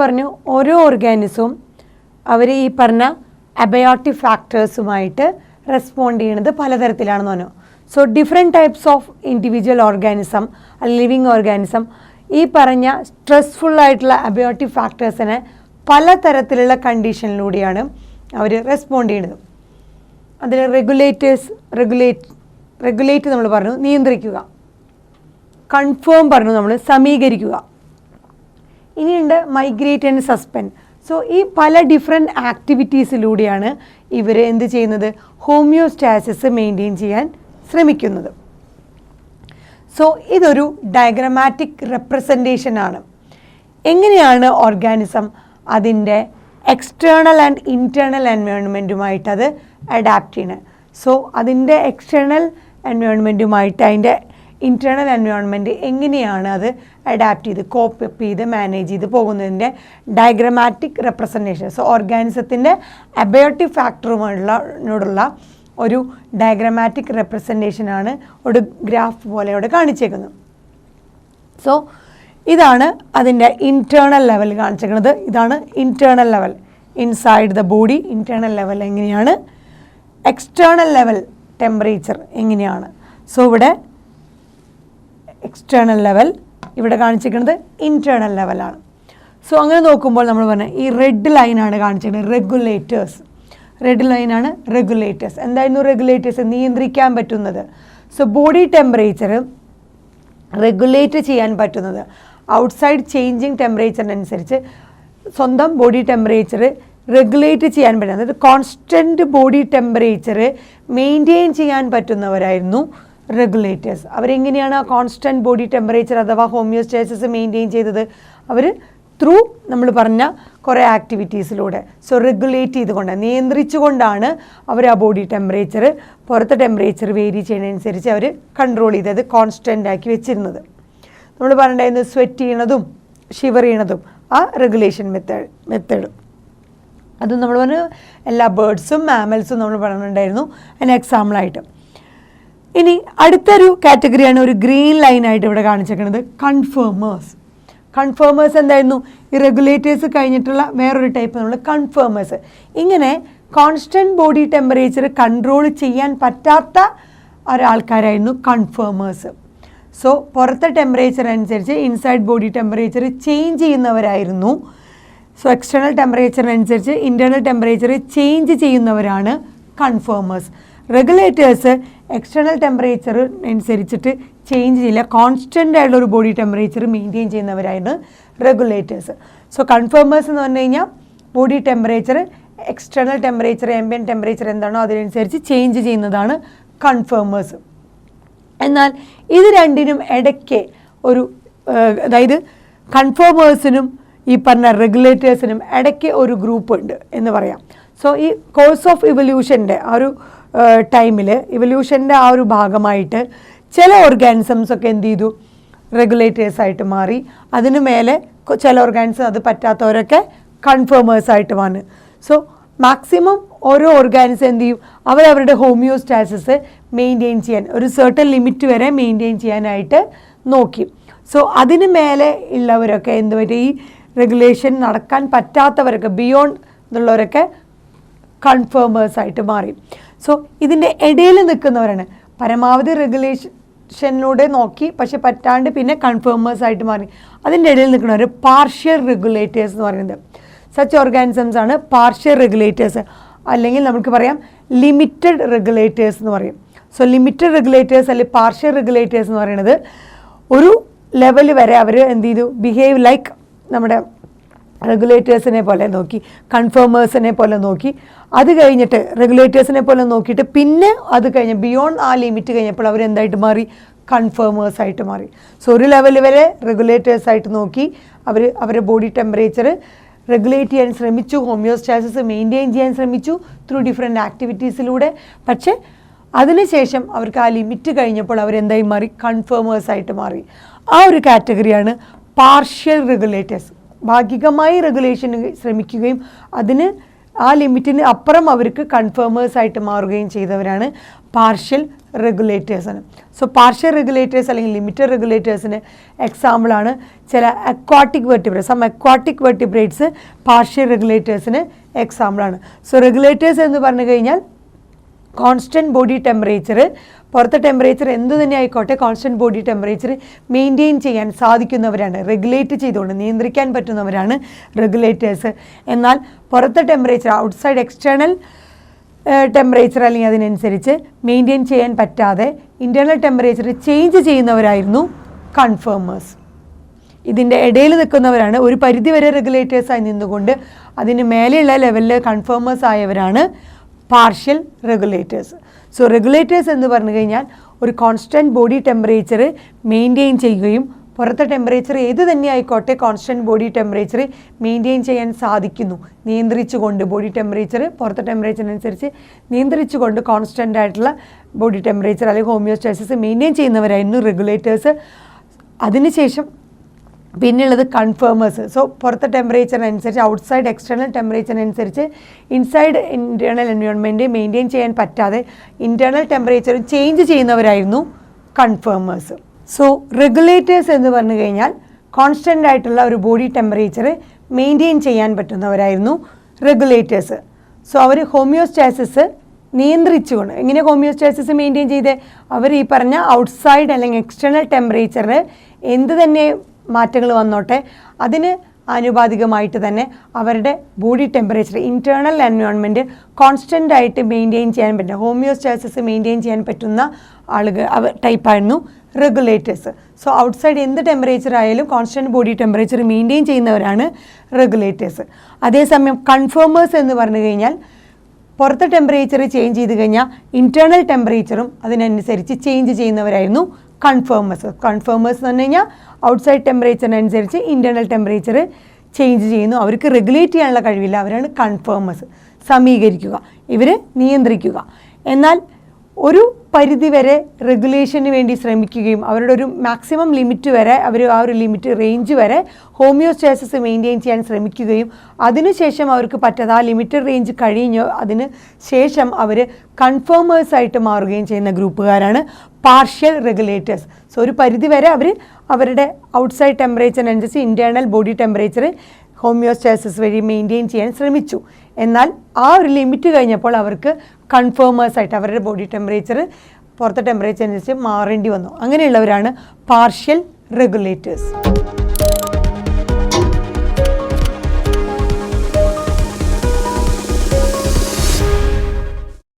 പറഞ്ഞു ഓരോ ഓർഗാനിസവും അവർ ഈ പറഞ്ഞ അബയോട്ടിക് ഫാക്ടേഴ്സുമായിട്ട് റെസ്പോണ്ട് ചെയ്യുന്നത് പലതരത്തിലാണെന്ന് പറഞ്ഞു. So different types of individual organism living organism ഈ പറഞ്ഞ സ്ട്രെസ്ഫുള്ളായിട്ടുള്ള അബയോട്ടിക് ഫാക്ടേഴ്സിനെ പലതരത്തിലുള്ള കണ്ടീഷനിലൂടെയാണ് അവർ റെസ്പോണ്ട് ചെയ്യുന്നത്. അതിൽ റെഗുലേറ്റ് നമ്മൾ പറഞ്ഞു നിയന്ത്രിക്കുക, കൺഫേം പറഞ്ഞു നമ്മൾ സമീകരിക്കുക, ഇനിയുണ്ട് മൈഗ്രേറ്റ് ആൻഡ് സസ്പെൻഡ്. സോ ഈ പല ഡിഫറെൻറ്റ് ആക്ടിവിറ്റീസിലൂടെയാണ് ഇവർ എന്ത് ചെയ്യുന്നത്, ഹോമിയോസ്റ്റാസിസ് മെയിൻറ്റെയിൻ ചെയ്യാൻ ശ്രമിക്കുന്നത്. സോ ഇതൊരു ഡയഗ്രമാറ്റിക് റെപ്രസെൻറ്റേഷൻ ആണ്. എങ്ങനെയാണ് ഓർഗാനിസം അതിൻ്റെ എക്സ്റ്റേണൽ ആൻഡ് ഇൻറ്റേർണൽ എൻവയോൺമെൻറ്റുമായിട്ട് അത് അഡാപ്റ്റ് ചെയ്യണത്. സോ അതിൻ്റെ എക്സ്റ്റേണൽ എൻവയോൺമെൻറ്റുമായിട്ട് അതിൻ്റെ ഇൻറ്റേർണൽ എൻവയോൺമെൻറ്റ് എങ്ങനെയാണ് അത് അഡാപ്റ്റ് ചെയ്ത് കോപ്പ് ചെയ്ത് മാനേജ് ചെയ്ത് പോകുന്നതിൻ്റെ ഡയഗ്രമാറ്റിക് റെപ്രസെൻറ്റേഷൻ. സോ ഓർഗാനിസത്തിൻ്റെ അബയോട്ടിക് ഫാക്ടറുമായിട്ടുള്ള ഒരു ഡയഗ്രമാറ്റിക് റെപ്രസെൻറ്റേഷനാണ് ഒരു ഗ്രാഫ് പോലെ ഇവിടെ കാണിച്ചേക്കുന്നത്. സോ ഇതാണ് അതിൻ്റെ ഇൻറ്റേർണൽ ലെവൽ കാണിച്ചേക്കുന്നത്. ഇതാണ് internal level inside the body. Internal level എങ്ങനെയാണ്, എക്സ്റ്റേണൽ ലെവൽ ടെമ്പറേച്ചർ എങ്ങനെയാണ്. സോ ഇവിടെ എക്സ്റ്റേണൽ ലെവൽ, ഇവിടെ കാണിച്ചിരിക്കുന്നത് ഇൻറ്റേർണൽ ലെവലാണ്. സോ അങ്ങനെ നോക്കുമ്പോൾ നമ്മൾ പറഞ്ഞ ഈ റെഡ് ലൈനാണ് കാണിച്ചിരിക്കുന്നത് റെഗുലേറ്റേഴ്സ്. റെഡ് ലൈനാണ് റെഗുലേറ്റേഴ്സ്. എന്തായിരുന്നു റെഗുലേറ്റേഴ്സ്? നിയന്ത്രിക്കാൻ പറ്റുന്നത്. സോ ബോഡി ടെമ്പറേച്ചർ റെഗുലേറ്റ് ചെയ്യാൻ പറ്റുന്നത്, ഔട്ട്സൈഡ് ചേഞ്ചിങ് ടെമ്പറേച്ചറിനനുസരിച്ച് സ്വന്തം ബോഡി ടെമ്പറേച്ചർ റെഗുലേറ്റ് ചെയ്യാൻ പറ്റുന്നത്, അതായത് കോൺസ്റ്റൻറ്റ് ബോഡി ടെമ്പറേച്ചർ മെയിൻറ്റെയിൻ ചെയ്യാൻ പറ്റുന്നവരായിരുന്നു റെഗുലേറ്റേഴ്സ്. അവരെങ്ങനെയാണ് ആ കോൺസ്റ്റൻറ്റ് ബോഡി ടെമ്പറേച്ചർ അഥവാ ഹോമിയോസ്റ്റാസിസ് മെയിൻറ്റെയിൻ ചെയ്തത്? അവർ ത്രൂ നമ്മൾ പറഞ്ഞ കുറേ ആക്ടിവിറ്റീസിലൂടെ. സോ റെഗുലേറ്റ് ചെയ്തുകൊണ്ട് നിയന്ത്രിച്ചുകൊണ്ടാണ് അവർ ആ ബോഡി ടെമ്പറേച്ചർ പുറത്തെ ടെമ്പറേച്ചർ വേരി ചെയ്യുന്നതനുസരിച്ച് അവർ കൺട്രോൾ ചെയ്തത് കോൺസ്റ്റൻ്റ് ആക്കി വെച്ചിരുന്നത്. നമ്മൾ പറഞ്ഞിട്ടുണ്ടായിരുന്നു സ്വെറ്റ് ചെയ്യണതും ഷിവർ ചെയ്യണതും ആ റെഗുലേഷൻ മെത്തേഡ്. അതും നമ്മൾ പറഞ്ഞ എല്ലാ ബേർഡ്സും മാമൽസും നമ്മൾ പറഞ്ഞിട്ടുണ്ടായിരുന്നു അതിന് എക്സാമ്പിളായിട്ട്. ഇനി അടുത്തൊരു കാറ്റഗറിയാണ് ഒരു ഗ്രീൻ ലൈനായിട്ട് ഇവിടെ കാണിച്ചേക്കുന്നത് കൺഫേമേഴ്സ്. കൺഫേമേഴ്സ് എന്തായിരുന്നു? ഈ റെഗുലേറ്റേഴ്സ് കഴിഞ്ഞിട്ടുള്ള വേറൊരു ടൈപ്പ് നമ്മൾ കൺഫേമേഴ്സ്. ഇങ്ങനെ കോൺസ്റ്റൻറ്റ് ബോഡി ടെമ്പറേച്ചർ കൺട്രോൾ ചെയ്യാൻ പറ്റാത്ത ഒരാൾക്കാരായിരുന്നു കൺഫേമേഴ്സ്. സോ പുറത്തെ ടെമ്പറേച്ചർ അനുസരിച്ച് ഇൻസൈഡ് ബോഡി ടെമ്പറേച്ചർ ചേഞ്ച് ചെയ്യുന്നവരായിരുന്നു. സോ എക്സ്റ്റേണൽ ടെമ്പറേച്ചറിനനുസരിച്ച് ഇൻറ്റേർണൽ ടെമ്പറേച്ചർ ചേഞ്ച് ചെയ്യുന്നവരാണ് കൺഫേമേഴ്സ്. റെഗുലേറ്റേഴ്സ് എക്സ്റ്റേണൽ ടെമ്പറേച്ചർ അനുസരിച്ചിട്ട് ചേഞ്ച് ചെയ്യില്ല, കോൺസ്റ്റൻ്റ് ആയിട്ടുള്ള ഒരു ബോഡി ടെമ്പറേച്ചർ മെയിൻറ്റെയിൻ ചെയ്യുന്നവരായിരുന്നു റെഗുലേറ്റേഴ്സ്. സോ കൺഫേമേഴ്സ് എന്ന് പറഞ്ഞു കഴിഞ്ഞാൽ body temperature external temperature ambient temperature എന്താണോ അതിനനുസരിച്ച് ചേഞ്ച് ചെയ്യുന്നതാണ് കൺഫേമേഴ്സ്. എന്നാൽ ഇത് രണ്ടിനും ഇടയ്ക്ക് ഒരു അതായത് കൺഫേമേഴ്സിനും ഈ പറഞ്ഞ റെഗുലേറ്റേഴ്സിനും ഇടയ്ക്ക് ഒരു ഗ്രൂപ്പ് ഉണ്ട് എന്ന് പറയാം. സോ ഈ കോഴ്സ് ഓഫ് ഇവല്യൂഷൻ്റെ ആ ഒരു ടൈമിൽ ഇവല്യൂഷൻ്റെ ആ ഒരു ഭാഗമായിട്ട് ചില ഓർഗാനിസംസ് ഒക്കെ എന്ത് ചെയ്തു, റെഗുലേറ്റേഴ്സായിട്ട് മാറി. അതിനു മേലെ ചില ഓർഗാനിസം അത് പറ്റാത്തവരൊക്കെ കൺഫേമേഴ്സായിട്ട് വന്നു. സോ മാക്സിമം ഓരോ ഓർഗാനിസം എന്ത് ചെയ്യും, അവരവരുടെ ഹോമിയോസ്റ്റാസിസ് മെയിൻറ്റെയിൻ ചെയ്യാൻ ഒരു സർട്ടൻ ലിമിറ്റ് വരെ മെയിൻറ്റെയിൻ ചെയ്യാനായിട്ട് നോക്കി. സോ അതിന് മേലെ ഉള്ളവരൊക്കെ എന്ത് പറ്റും, ഈ റെഗുലേഷൻ നടക്കാൻ പറ്റാത്തവരൊക്കെ ബിയോണ്ട് എന്നുള്ളവരൊക്കെ കൺഫേമേഴ്സായിട്ട് മാറി. സോ ഇതിൻ്റെ ഇടയിൽ നിൽക്കുന്നവരാണ് പരമാവധി റെഗുലേഷനിലൂടെ നോക്കി പക്ഷെ പറ്റാണ്ട് പിന്നെ കൺഫേമേഴ്സായിട്ട് മാറി. അതിൻ്റെ ഇടയിൽ നിൽക്കുന്നവർ പാർഷ്യൽ റെഗുലേറ്റേഴ്സ് എന്ന് പറയുന്നത്. സച്ച് ഓർഗാനിസംസ് ആണ് പാർഷ്യൽ റെഗുലേറ്റേഴ്സ്, അല്ലെങ്കിൽ നമുക്ക് പറയാം ലിമിറ്റഡ് റെഗുലേറ്റേഴ്സ് എന്ന് പറയും. സോ ലിമിറ്റഡ് റെഗുലേറ്റേഴ്സ് അല്ലെങ്കിൽ പാർഷ്യൽ റെഗുലേറ്റേഴ്സ് എന്ന് പറയുന്നത് ഒരു ലെവൽ വരെ അവർ എന്ത് ചെയ്തു, ബിഹേവ് ലൈക്ക് നമ്മുടെ റെഗുലേറ്റേഴ്സിനെ പോലെ നോക്കി, കൺഫേമേഴ്സിനെ പോലെ നോക്കി. അത് കഴിഞ്ഞിട്ട് റെഗുലേറ്റേഴ്സിനെ പോലെ നോക്കിയിട്ട് പിന്നെ അത് കഴിഞ്ഞ് ബിയോണ്ട് ആ ലിമിറ്റ് കഴിഞ്ഞപ്പോൾ അവർ എന്തായിട്ട് മാറി, കൺഫേമേഴ്സായിട്ട് മാറി. സോ ഒരു ലെവൽ വരെ റെഗുലേറ്റേഴ്സായിട്ട് നോക്കി അവരുടെ ബോഡി ടെമ്പറേച്ചർ റെഗുലേറ്റ് ചെയ്യാൻ ശ്രമിച്ചു, ഹോമിയോസ്റ്റാസിസ് മെയിൻറ്റെയിൻ ചെയ്യാൻ ശ്രമിച്ചു ത്രൂ ഡിഫറെൻറ്റ് ആക്ടിവിറ്റീസിലൂടെ. പക്ഷേ അതിനുശേഷം അവർക്ക് ആ ലിമിറ്റ് കഴിഞ്ഞപ്പോൾ അവരെന്തായി മാറി, കൺഫേമേഴ്സായിട്ട് മാറി. ആ ഒരു കാറ്റഗറിയാണ് പാർഷ്യൽ റെഗുലേറ്റേഴ്സ്. ഭാഗികമായി റെഗുലേഷന് ശ്രമിക്കുകയും അതിന് ആ ലിമിറ്റിന് അപ്പുറം അവർക്ക് കൺഫേമേഴ്സായിട്ട് മാറുകയും ചെയ്തവരാണ് പാർഷ്യൽ റെഗുലേറ്റേഴ്സാണ്. സോ പാർഷ്യൽ റെഗുലേറ്റേഴ്സ് അല്ലെങ്കിൽ ലിമിറ്റഡ് റെഗുലേറ്റേഴ്സിന് എക്സാമ്പിളാണ് ചില aquatic vertebrates. Aquatic vertebrates partial റെഗുലേറ്റേഴ്സിന് എക്സാമ്പിളാണ്. സോ റെഗുലേറ്റേഴ്സ് എന്ന് പറഞ്ഞു കഴിഞ്ഞാൽ കോൺസ്റ്റൻറ്റ് ബോഡി ടെമ്പറേച്ചർ, പുറത്തെ ടെമ്പറേച്ചർ എന്ത് തന്നെ ആയിക്കോട്ടെ കോൺസ്റ്റൻറ്റ് ബോഡി ടെമ്പറേച്ചർ മെയിൻറ്റെയിൻ ചെയ്യാൻ സാധിക്കുന്നവരാണ്, റെഗുലേറ്റ് ചെയ്തുകൊണ്ട് നിയന്ത്രിക്കാൻ പറ്റുന്നവരാണ് റെഗുലേറ്റേഴ്സ്. എന്നാൽ പുറത്തെ ടെമ്പറേച്ചർ ഔട്ട്സൈഡ് എക്സ്റ്റേണൽ ടെമ്പറേച്ചർ അല്ലെങ്കിൽ അതിനനുസരിച്ച് മെയിൻറ്റെയിൻ ചെയ്യാൻ പറ്റാതെ ഇൻറ്റേർണൽ ടെമ്പറേച്ചർ ചേഞ്ച് ചെയ്യുന്നവരായിരുന്നു കൺഫേമേഴ്സ്. ഇതിൻ്റെ ഇടയിൽ നിൽക്കുന്നവരാണ് ഒരു പരിധിവരെ റെഗുലേറ്റേഴ്സായി നിന്നുകൊണ്ട് അതിന് മേലെയുള്ള ലെവലിൽ കൺഫേമേഴ്സ് ആയവരാണ് പാർഷ്യൽ റെഗുലേറ്റേഴ്സ്. സോ റെഗുലേറ്റേഴ്സ് എന്ന് പറഞ്ഞു കഴിഞ്ഞാൽ ഒരു കോൺസ്റ്റൻറ്റ് ബോഡി ടെമ്പറേച്ചർ മെയിൻറ്റെയിൻ ചെയ്യുകയും പുറത്തെ ടെമ്പറേച്ചർ ഏത് തന്നെ ആയിക്കോട്ടെ കോൺസ്റ്റൻറ്റ് ബോഡി ടെമ്പറേച്ചർ മെയിൻറ്റെയിൻ ചെയ്യാൻ സാധിക്കുന്നു, നിയന്ത്രിച്ചുകൊണ്ട് ബോഡി ടെമ്പറേച്ചർ പുറത്തെ ടെമ്പറേച്ചറിനനുസരിച്ച് നിയന്ത്രിച്ചുകൊണ്ട് കോൺസ്റ്റൻ്റ് ആയിട്ടുള്ള ബോഡി ടെമ്പറേച്ചർ അല്ലെങ്കിൽ ഹോമിയോസ്റ്റാസിസ് മെയിൻറ്റെയിൻ ചെയ്യുന്നവരായിരുന്നു റെഗുലേറ്റേഴ്സ്. അതിനുശേഷം പിന്നെയുള്ളത് കൺഫേമേഴ്സ്. സോ പുറത്തെ ടെമ്പറേച്ചറിനനുസരിച്ച് ഔട്ട്സൈഡ് എക്സ്റ്റേണൽ ടെമ്പറേച്ചറിനനുസരിച്ച് ഇൻസൈഡ് ഇൻറ്റേർണൽ എൻവയോൺമെൻറ്റ് മെയിൻറ്റെയിൻ ചെയ്യാൻ പറ്റാതെ ഇൻറ്റേർണൽ ടെമ്പറേച്ചർ ചേഞ്ച് ചെയ്യുന്നവരായിരുന്നു കൺഫേമേഴ്സ്. സോ റെഗുലേറ്റേഴ്സ് എന്ന് പറഞ്ഞു കഴിഞ്ഞാൽ കോൺസ്റ്റൻ്റ് ആയിട്ടുള്ള ഒരു ബോഡി ടെമ്പറേച്ചർ മെയിൻറ്റെയിൻ ചെയ്യാൻ പറ്റുന്നവരായിരുന്നു റെഗുലേറ്റേഴ്സ്. സോ അവർ ഹോമിയോസ്റ്റാസിസ് നിയന്ത്രിച്ചുകൊണ്ട് എങ്ങനെ ഹോമിയോസ്റ്റാസിസ് മെയിൻറ്റെയിൻ ചെയ്തേ, അവർ ഈ പറഞ്ഞ ഔട്ട്സൈഡ് അല്ലെങ്കിൽ എക്സ്റ്റേണൽ ടെമ്പറേച്ചറിൽ എന്ത് തന്നെ മാറ്റങ്ങൾ വന്നോട്ടെ അതിന് ആനുപാതികമായിട്ട് തന്നെ അവരുടെ body temperature internal environment constant ആയിട്ട് മെയിൻറ്റെയിൻ ചെയ്യാൻ പറ്റുന്ന ഹോമിയോസ്റ്റാസിസ് മെയിൻറ്റെയിൻ ചെയ്യാൻ പറ്റുന്ന ആളുകൾ ടൈപ്പായിരുന്നു റെഗുലേറ്റേഴ്സ്. സോ ഔട്ട്സൈഡ് എന്ത് ടെമ്പറേച്ചർ ആയാലും കോൺസ്റ്റൻറ്റ് ബോഡി ടെമ്പറേച്ചർ മെയിൻറ്റെയിൻ ചെയ്യുന്നവരാണ് റെഗുലേറ്റേഴ്സ്. അതേസമയം കൺഫേമേഴ്സ് എന്ന് പറഞ്ഞു കഴിഞ്ഞാൽ പുറത്തെ ടെമ്പറേച്ചർ ചേഞ്ച് ചെയ്ത് കഴിഞ്ഞാൽ ഇൻറ്റേർണൽ ടെമ്പറേച്ചറും അതിനനുസരിച്ച് ചേഞ്ച് ചെയ്യുന്നവരായിരുന്നു കൺഫേമേഴ്സ്. കൺഫേമേഴ്സ് എന്ന് പറഞ്ഞു കഴിഞ്ഞാൽ ഔട്ട്സൈഡ് ടെമ്പറേച്ചറിനനുസരിച്ച് ഇൻറ്റേർണൽ ടെമ്പറേച്ചർ ചേഞ്ച് ചെയ്യുന്നു, അവർക്ക് റെഗുലേറ്റ് ചെയ്യാനുള്ള കഴിവില്ല, അവരാണ് കൺഫേമേഴ്സ്. സമീകരിക്കുക, ഇവർ നിയന്ത്രിക്കുക. എന്നാൽ ഒരു പരിധിവരെ റെഗുലേഷന് വേണ്ടി ശ്രമിക്കുകയും അവരുടെ ഒരു മാക്സിമം ലിമിറ്റ് വരെ അവർ ആ ഒരു ലിമിറ്റ് റേഞ്ച് വരെ ഹോമിയോസ്റ്റാസിസ് മെയിൻറ്റെയിൻ ചെയ്യാൻ ശ്രമിക്കുകയും അതിനുശേഷം അവർക്ക് പറ്റാതെ ആ ലിമിറ്റഡ് റേഞ്ച് കഴിഞ്ഞ് അതിന് ശേഷം അവർ കൺഫേമേഴ്സായിട്ട് മാറുകയും ചെയ്യുന്ന ഗ്രൂപ്പുകാരാണ് പാർഷ്യൽ റെഗുലേറ്റേഴ്സ്. സോ ഒരു പരിധിവരെ അവർ അവരുടെ ഔട്ട്സൈഡ് ടെമ്പറേച്ചറിനനുസരിച്ച് ഇൻറ്റേർണൽ ബോഡി ടെമ്പറേച്ചർ ഹോമിയോസ്റ്റാസിസ് വഴി മെയിൻറ്റെയിൻ ചെയ്യാൻ ശ്രമിച്ചു. എന്നാൽ ആ ഒരു ലിമിറ്റ് കഴിഞ്ഞപ്പോൾ അവർക്ക് കൺഫേമേഴ്സായിട്ട് അവരുടെ ബോഡി ടെമ്പറേച്ചർ പുറത്തെ ടെമ്പറേച്ചർ അനുസരിച്ച് മാറേണ്ടി വന്നു. അങ്ങനെയുള്ളവരാണ് പാർഷ്യൽ റെഗുലേറ്റേഴ്സ്.